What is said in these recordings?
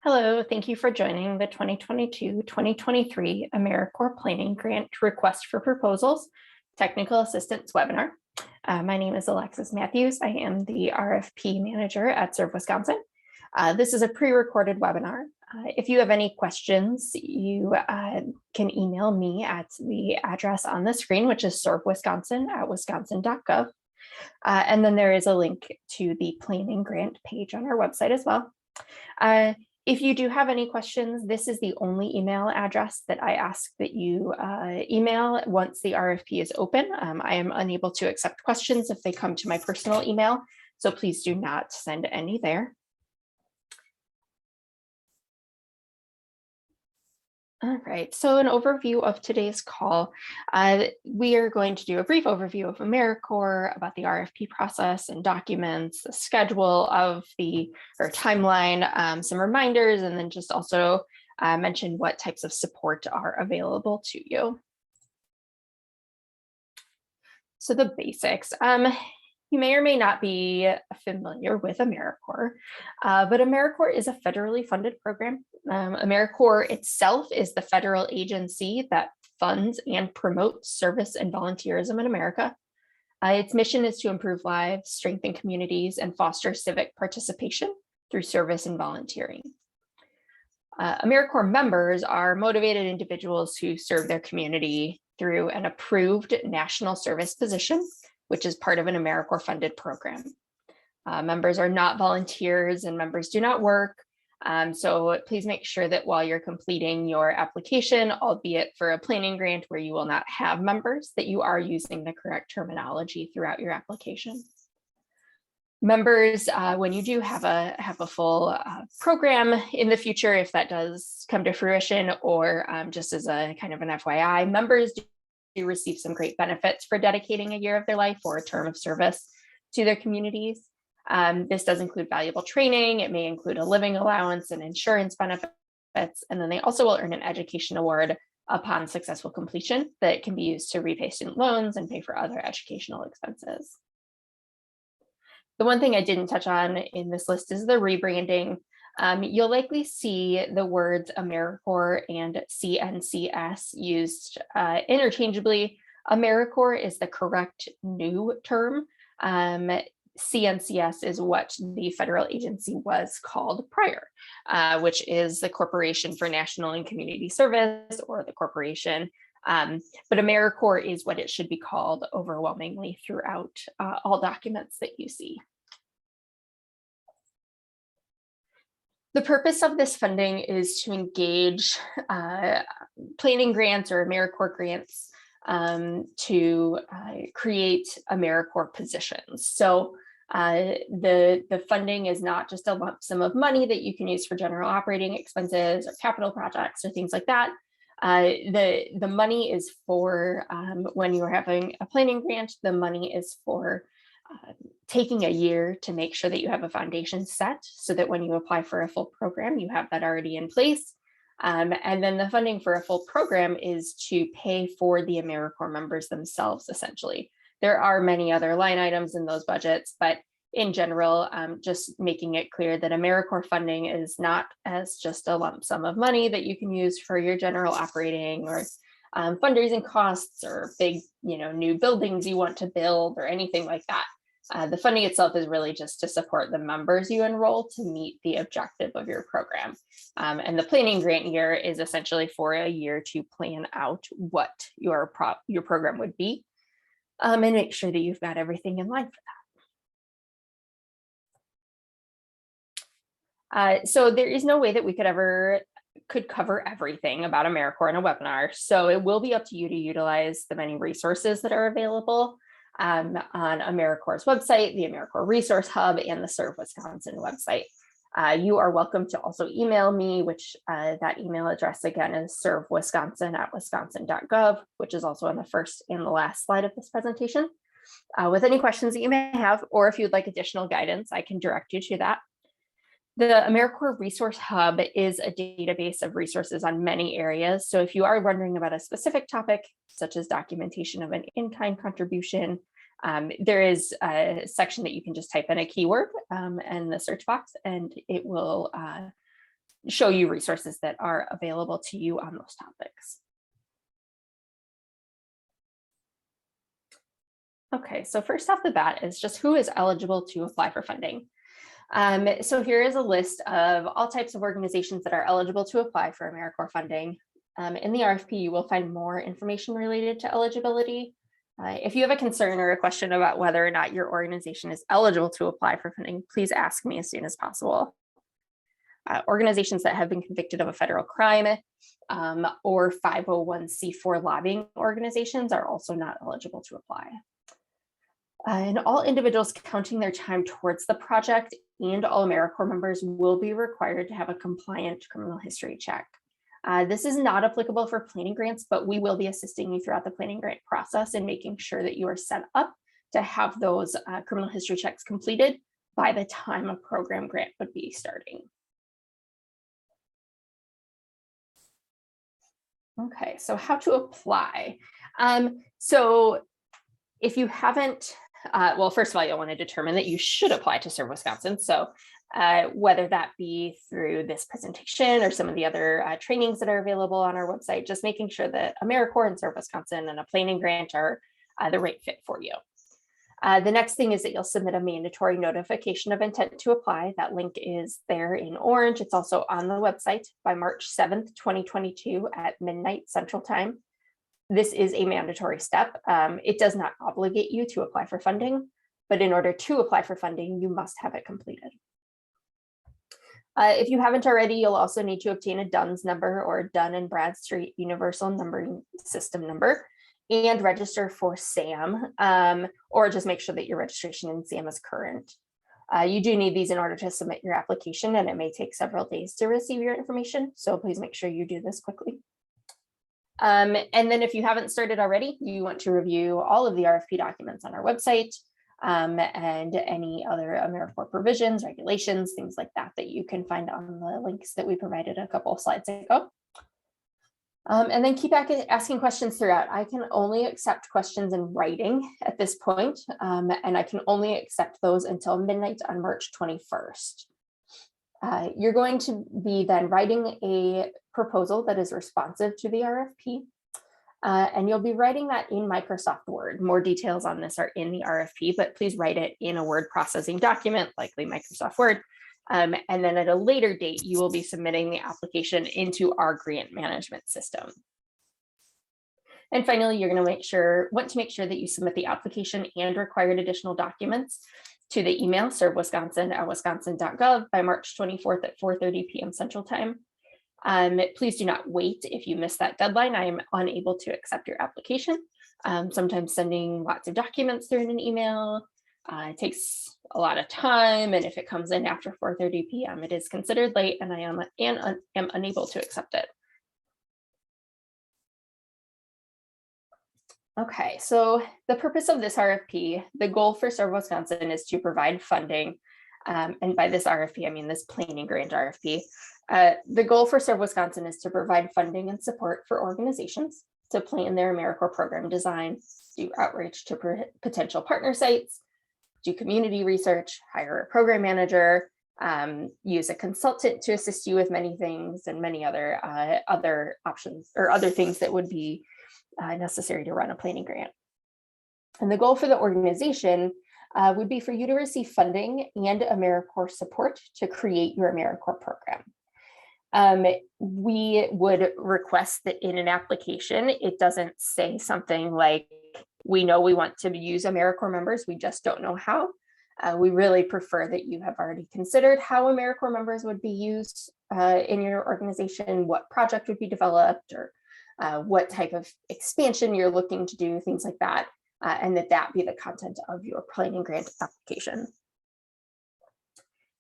Hello, thank you for joining the 2022-2023 AmeriCorps Planning Grant Request for Proposals Technical Assistance webinar. My name is Alexis Matthews. I am the RFP manager at Serve Wisconsin. This is a pre-recorded webinar. If you have any questions, you can email me at the address on the screen, which is servewisconsin@wisconsin.gov. And then there is a link to the planning grant page on our website as well. If you do have any questions, this is the only email address that I ask that you email once the RFP is open. I am unable to accept questions if they come to my personal email, so please do not send any there. All right, so an overview of today's call. We are going to do a brief overview of AmeriCorps, about the RFP process and documents, the schedule of the timeline, some reminders, and then just also mention what types of support are available to you. So the basics. You may or may not be familiar with AmeriCorps, but AmeriCorps is a federally funded program. AmeriCorps itself is the federal agency that funds and promotes service and volunteerism in America. Its mission is to improve lives, strengthen communities, and foster civic participation through service and volunteering. AmeriCorps members are motivated individuals who serve their community through an approved national service position, which is part of an AmeriCorps funded program. Members are not volunteers and members do not work. So please make sure that while you're completing your application, albeit for a planning grant where you will not have members, that you are using the correct terminology throughout your application. Members, when you do have a full program in the future, if that does come to fruition, or just as a kind of an FYI, members do receive some great benefits for dedicating a year of their life or a term of service to their communities. This does include valuable training. It may include a living allowance and insurance benefits. And then they also will earn an education award upon successful completion that can be used to repay student loans and pay for other educational expenses. The one thing I didn't touch on in this list is the rebranding. You'll likely see the words AmeriCorps and CNCS used interchangeably. AmeriCorps is the correct new term. CNCS is what the federal agency was called prior, which is the Corporation for National and Community Service, or the corporation. But AmeriCorps is what it should be called overwhelmingly throughout all documents that you see. The purpose of this funding is to engage planning grants or AmeriCorps grants to create AmeriCorps positions. So the funding is not just a lump sum of money that you can use for general operating expenses or capital projects or things like that. The money is for when you're having a planning grant, the money is for taking a year to make sure that you have a foundation set so that when you apply for a full program, you have that already in place. And then the funding for a full program is to pay for the AmeriCorps members themselves, essentially. There are many other line items in those budgets, but in general, just making it clear that AmeriCorps funding is not as just a lump sum of money that you can use for your general operating or fundraising costs or big, new buildings you want to build or anything like that. The funding itself is really just to support the members you enroll to meet the objective of your program. And the planning grant year is essentially for a year to plan out what your program would be and make sure that you've got everything in line for that. So there is no way that we could cover everything about AmeriCorps in a webinar. So it will be up to you to utilize the many resources that are available on AmeriCorps' website, the AmeriCorps Resource Hub, and the Serve Wisconsin website. You are welcome to also email me, which that email address again is servewisconsin@wisconsin.gov, which is also on the first and the last slide of this presentation. With any questions that you may have, or if you'd like additional guidance, I can direct you to that. The AmeriCorps Resource Hub is a database of resources on many areas. So if you are wondering about a specific topic, such as documentation of an in-kind contribution, there is a section that you can just type in a keyword in the search box, and it will show you resources that are available to you on those topics. Okay, so first off the bat is just who is eligible to apply for funding. So here is a list of all types of organizations that are eligible to apply for AmeriCorps funding. In the RFP, you will find more information related to eligibility. If you have a concern or a question about whether or not your organization is eligible to apply for funding, please ask me as soon as possible. Organizations that have been convicted of a federal crime or 501c4 lobbying organizations are also not eligible to apply. And all individuals counting their time towards the project and all AmeriCorps members will be required to have a compliant criminal history check. This is not applicable for planning grants, but we will be assisting you throughout the planning grant process and making sure that you are set up to have those criminal history checks completed by the time a program grant would be starting. Okay, so how to apply. So if you haven't, well, first of all, you'll want to determine that you should apply to Serve Wisconsin. So whether that be through this presentation or some of the other trainings that are available on our website, just making sure that AmeriCorps and Serve Wisconsin and a planning grant are the right fit for you. The next thing is that you'll submit a mandatory notification of intent to apply. That link is there in orange. It's also on the website by March 7th, 2022 at midnight Central Time. This is a mandatory step. It does not obligate you to apply for funding, but in order to apply for funding, you must have it completed. If you haven't already, you'll also need to obtain a DUNS number or Dun and Bradstreet Universal Numbering System number and register for SAM, or just make sure that your registration in SAM is current. You do need these in order to submit your application, and it may take several days to receive your information, so please make sure you do this quickly. And then if you haven't started already, you want to review all of the RFP documents on our website and any other AmeriCorps provisions, regulations, things like that, that you can find on the links that we provided a couple of slides ago. And then keep asking questions throughout. I can only accept questions in writing at this point, and I can only accept those until midnight on March 21st. You're going to be then writing a proposal that is responsive to the RFP, and you'll be writing that in Microsoft Word. More details on this are in the RFP, but please write it in a word processing document, likely Microsoft Word. And then at a later date, you will be submitting the application into our grant management system. And finally, you're going to want to make sure that you submit the application and required additional documents to the email servewisconsin@wisconsin.gov by March 24th at 4:30 p.m. Central Time. Please do not wait if you miss that deadline. I am unable to accept your application. Sometimes sending lots of documents through an email it takes a lot of time, and if it comes in after 4:30 p.m., it is considered late, and I am unable to accept it. Okay, so the purpose of this RFP, the goal for Serve Wisconsin is to provide funding, and by this RFP, I mean this planning grant RFP. The goal for Serve Wisconsin is to provide funding and support for organizations to plan their AmeriCorps program design, do outreach to potential partner sites, do community research, hire a program manager, use a consultant to assist you with many things, and many other options or other things that would be necessary to run a planning grant. And the goal for the organization would be for you to receive funding and AmeriCorps support to create your AmeriCorps program. We would request that in an application, it doesn't say something like, we know we want to use AmeriCorps members, we just don't know how. We really prefer that you have already considered how AmeriCorps members would be used in your organization, what project would be developed, or what type of expansion you're looking to do, things like that, and that be the content of your planning grant application.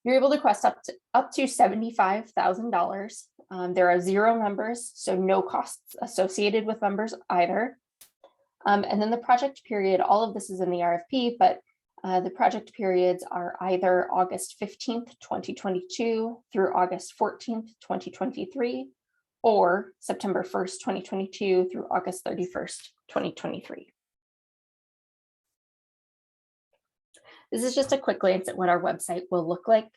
You're able to request up to $75,000. There are 0 members, so no costs associated with members either. And then the project period, all of this is in the RFP, but the project periods are either August 15th, 2022 through August 14th, 2023, or September 1st, 2022 through August 31st, 2023. This is just a quick glance at what our website will look like.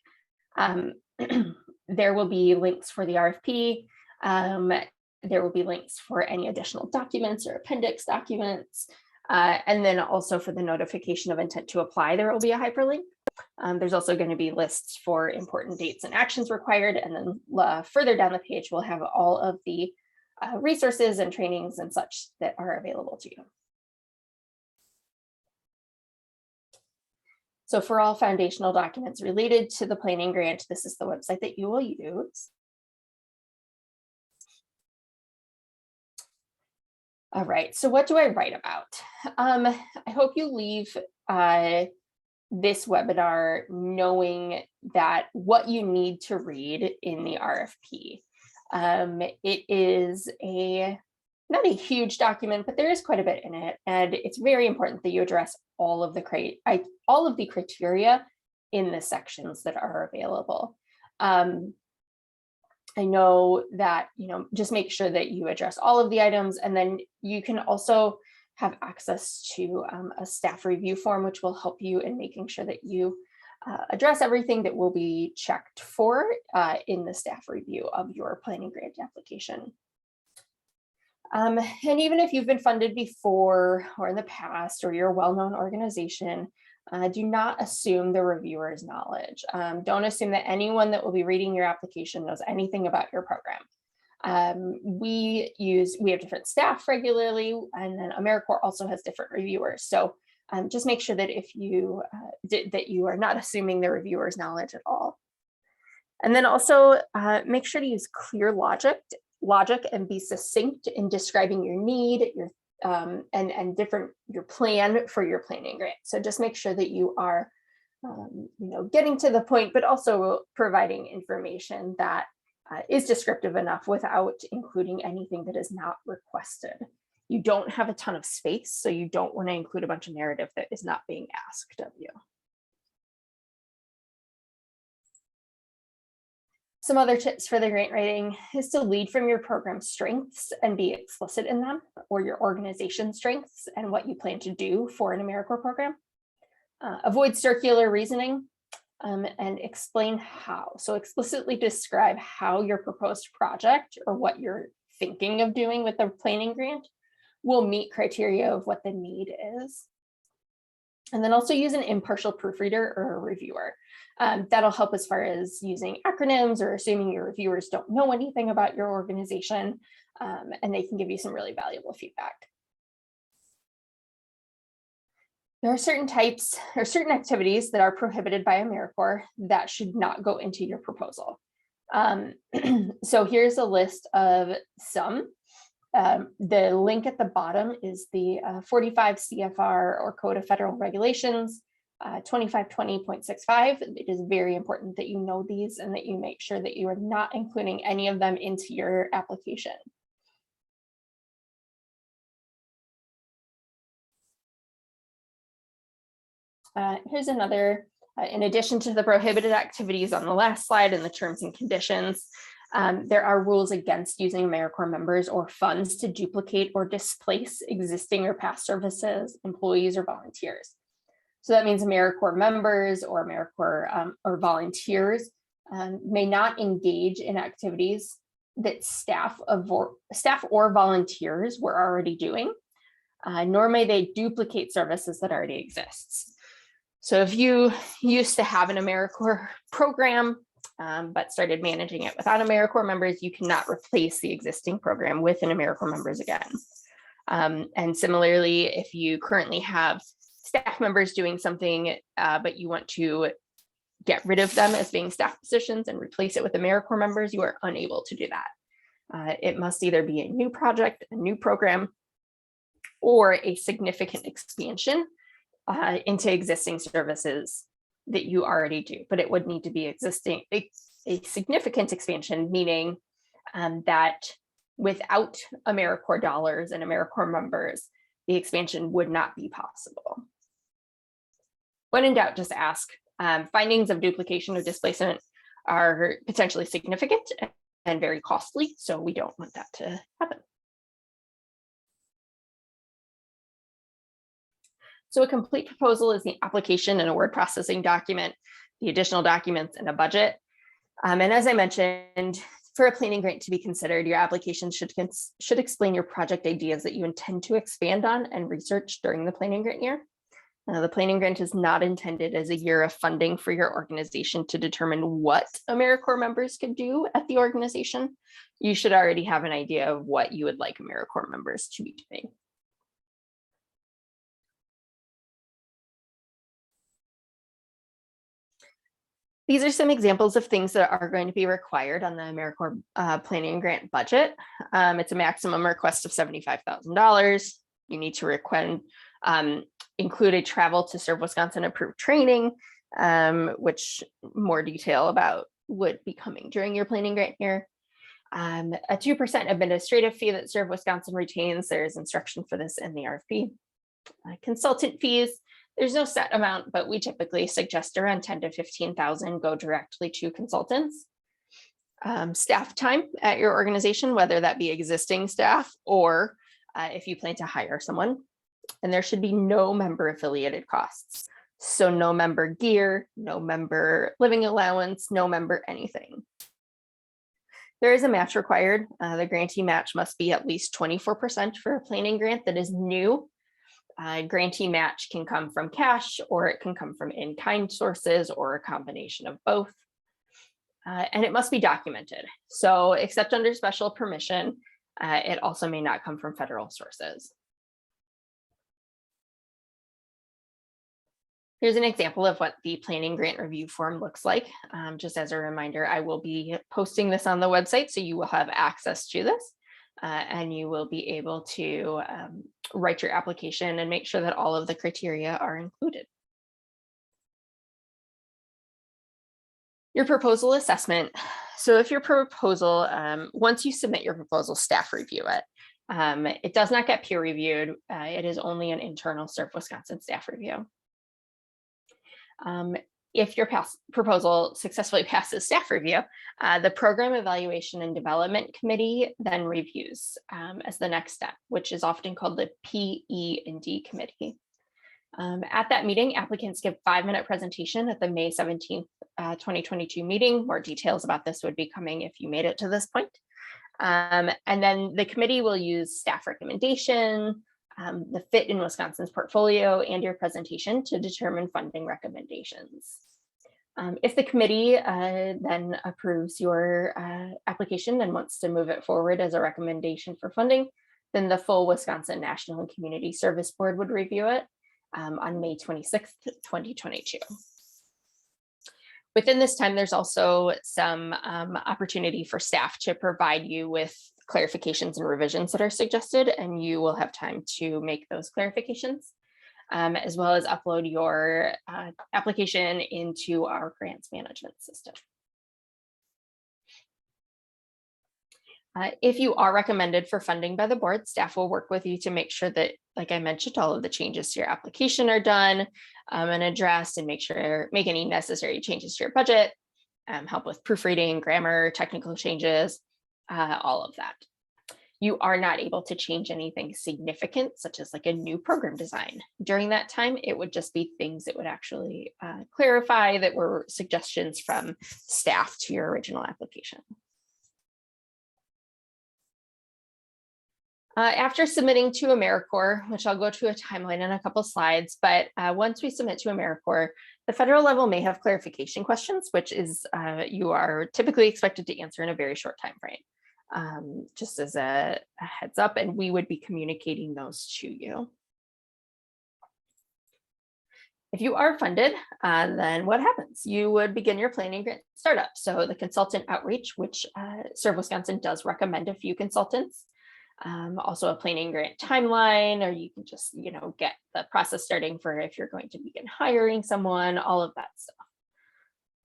there will be links for the RFP. There will be links for any additional documents or appendix documents. And then also for the notification of intent to apply, there will be a hyperlink. There's also going to be lists for important dates and actions required. And then further down the page, we'll have all of the resources and trainings and such that are available to you. So for all foundational documents related to the planning grant, this is the website that you will use. All right, so what do I write about? I hope you leave this webinar knowing that what you need to read in the RFP. It is not a huge document, but there is quite a bit in it, and it's very important that you address all of the criteria in the sections that are available. I know that, just make sure that you address all of the items, and then you can also have access to a staff review form, which will help you in making sure that you address everything that will be checked for in the staff review of your planning grant application. And even if you've been funded before or in the past, or you're a well-known organization, do not assume the reviewer's knowledge. Don't assume that anyone that will be reading your application knows anything about your program. We have different staff regularly, and then AmeriCorps also has different reviewers. So just make sure that if you are not assuming the reviewer's knowledge at all. And then also make sure to use clear logic and be succinct in describing your need, and your plan for your planning grant. So just make sure that you are, getting to the point, but also providing information that is descriptive enough without including anything that is not requested. You don't have a ton of space, so you don't want to include a bunch of narrative that is not being asked of you. Some other tips for the grant writing is to lead from your program strengths and be explicit in them, or your organization strengths and what you plan to do for an AmeriCorps program. Avoid circular reasoning and explain how. So explicitly describe how your proposed project or what you're thinking of doing with the planning grant will meet criteria of what the need is. And then also use an impartial proofreader or a reviewer. That'll help as far as using acronyms or assuming your reviewers don't know anything about your organization, and they can give you some really valuable feedback. There are certain types or certain activities that are prohibited by AmeriCorps that should not go into your proposal. So here's a list of some. The link at the bottom is the 45 CFR or Code of Federal Regulations 2520.65. It is very important that you know these and that you make sure that you are not including any of them into your application. Here's another, in addition to the prohibited activities on the last slide and the terms and conditions, there are rules against using AmeriCorps members or funds to duplicate or displace existing or past services, employees, or volunteers. So that means AmeriCorps members or AmeriCorps or volunteers may not engage in activities that staff or volunteers were already doing, nor may they duplicate services that already exists. So if you used to have an AmeriCorps program, but started managing it without AmeriCorps members, you cannot replace the existing program with an AmeriCorps members again. And similarly, if you currently have staff members doing something, but you want to get rid of them as being staff positions and replace it with AmeriCorps members, you are unable to do that. It must either be a new project, a new program, or a significant expansion into existing services that you already do, but it would need to be a significant expansion, meaning that without AmeriCorps dollars and AmeriCorps members, the expansion would not be possible. When in doubt, just ask. Findings of duplication or displacement are potentially significant and very costly, so we don't want that to happen. So a complete proposal is the application and a word processing document, the additional documents, and a budget. And as I mentioned, for a planning grant to be considered, your application should explain your project ideas that you intend to expand on and research during the planning grant year. The planning grant is not intended as a year of funding for your organization to determine what AmeriCorps members could do at the organization. You should already have an idea of what you would like AmeriCorps members to be doing. These are some examples of things that are going to be required on the AmeriCorps planning grant budget. It's a maximum request of $75,000. You need to include a travel to serve Wisconsin approved training, which more detail about would be coming during your planning grant year. A 2% administrative fee that Serve Wisconsin retains. There's instruction for this in the RFP. Consultant fees. There's no set amount, but we typically suggest around 10 to 15,000 go directly to consultants. Staff time at your organization, whether that be existing staff or if you plan to hire someone. And there should be no member affiliated costs. So no member gear, no member living allowance, no member anything. There is a match required. The grantee match must be at least 24% for a planning grant that is new. Grantee match can come from cash, or it can come from in-kind sources, or a combination of both. And it must be documented. So except under special permission, it also may not come from federal sources. Here's an example of what the planning grant review form looks like. Just as a reminder, I will be posting this on the website, so you will have access to this. And you will be able to write your application and make sure that all of the criteria are included. Your proposal assessment. So if your proposal, once you submit your proposal, staff review it. It does not get peer reviewed. It is only an internal Serve Wisconsin staff review. If your proposal successfully passes staff review, the Program Evaluation and Development Committee then reviews as the next step, which is often called the PE&D Committee. At that meeting, applicants give a 5-minute presentation at the May 17th, 2022 meeting. More details about this would be coming if you made it to this point. And then the committee will use staff recommendation, the fit in Wisconsin's portfolio, and your presentation to determine funding recommendations. If the committee then approves your application and wants to move it forward as a recommendation for funding, then the full Wisconsin National and Community Service Board would review it on May 26th, 2022. Within this time, there's also some opportunity for staff to provide you with clarifications and revisions that are suggested, and you will have time to make those clarifications, as well as upload your application into our grants management system. If you are recommended for funding by the board, staff will work with you to make sure that, like I mentioned, all of the changes to your application are done and addressed, and make any necessary changes to your budget, help with proofreading, grammar, technical changes, all of that. You are not able to change anything significant, such as like a new program design. During that time, it would just be things that would actually clarify that were suggestions from staff to your original application. After submitting to AmeriCorps, which I'll go to a timeline in a couple slides, but once we submit to AmeriCorps, the federal level may have clarification questions, which is you are typically expected to answer in a very short time frame, just as a heads up, and we would be communicating those to you. If you are funded, then what happens? You would begin your planning grant startup. So the consultant outreach, which Serve Wisconsin does recommend a few consultants. Also a planning grant timeline, or you can just, get the process starting for if you're going to begin hiring someone, all of that stuff.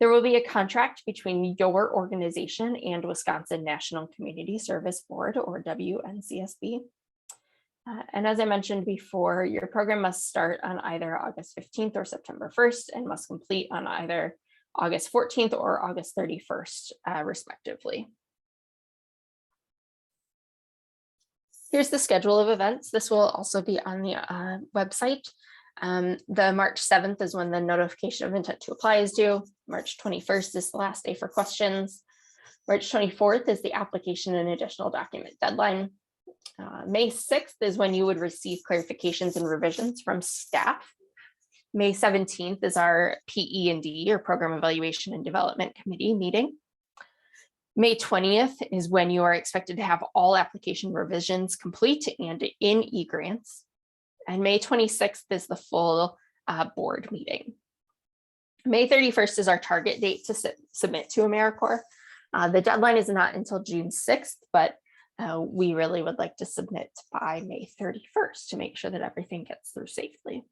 There will be a contract between your organization and Wisconsin National Community Service Board, or WNCSB. And as I mentioned before, your program must start on either August 15th or September 1st and must complete on either August 14th or August 31st, respectively. Here's the schedule of events. This will also be on the website. The March 7th is when the notification of intent to apply is due. March 21st is the last day for questions. March 24th is the application and additional document deadline. May 6th is when you would receive clarifications and revisions from staff. May 17th is our PE&D, or Program Evaluation and Development Committee meeting. May 20th is when you are expected to have all application revisions complete and in eGrants. And May 26th is the full board meeting. May 31st is our target date to submit to AmeriCorps. The deadline is not until June 6th, but we really would like to submit by May 31st to make sure that everything gets through safely.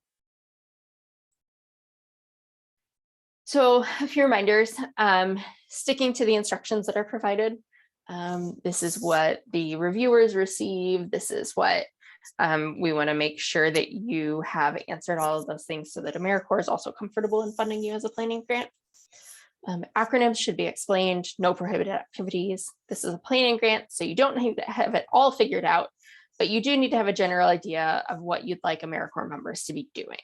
So a few reminders, sticking to the instructions that are provided. This is what the reviewers receive. This is what we want to make sure that you have answered all of those things so that AmeriCorps is also comfortable in funding you as a planning grant. Acronyms should be explained, no prohibited activities. This is a planning grant, so you don't need to have it all figured out, but you do need to have a general idea of what you'd like AmeriCorps members to be doing.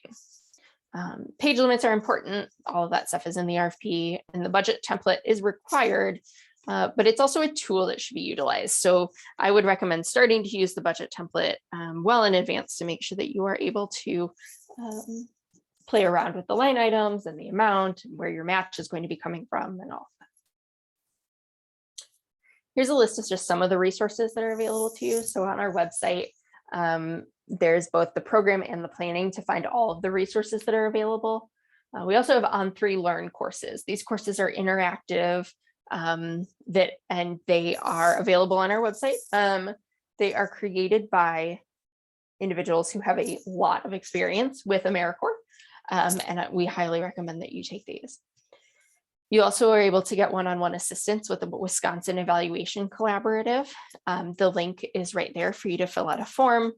Page limits are important. All of that stuff is in the RFP, and the budget template is required, but it's also a tool that should be utilized. So I would recommend starting to use the budget template well in advance to make sure that you are able to play around with the line items and the amount and where your match is going to be coming from and all of that. Here's a list of just some of the resources that are available to you. So on our website, there's both the program and the planning to find all of the resources that are available. We also have On3 Learn courses. These courses are interactive and they are available on our website. They are created by individuals who have a lot of experience with AmeriCorps, and we highly recommend that you take these. You also are able to get one-on-one assistance with the Wisconsin Evaluation Collaborative. The link is right there for you to fill out a form,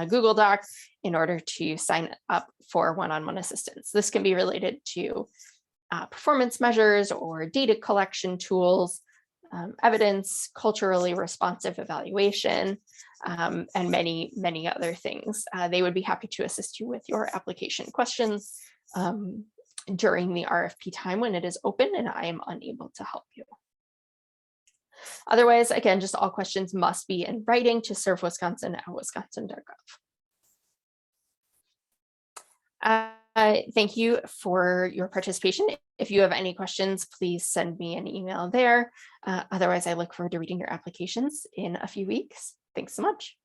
Google Doc, in order to sign up for one-on-one assistance. This can be related to performance measures or data collection tools, evidence, culturally responsive evaluation, and many, many other things. They would be happy to assist you with your application questions during the RFP time when it is open and I am unable to help you. Otherwise, again, just all questions must be in writing to servewisconsin@wisconsin.gov. Thank you for your participation. If you have any questions, please send me an email there. Otherwise, I look forward to reading your applications in a few weeks. Thanks so much.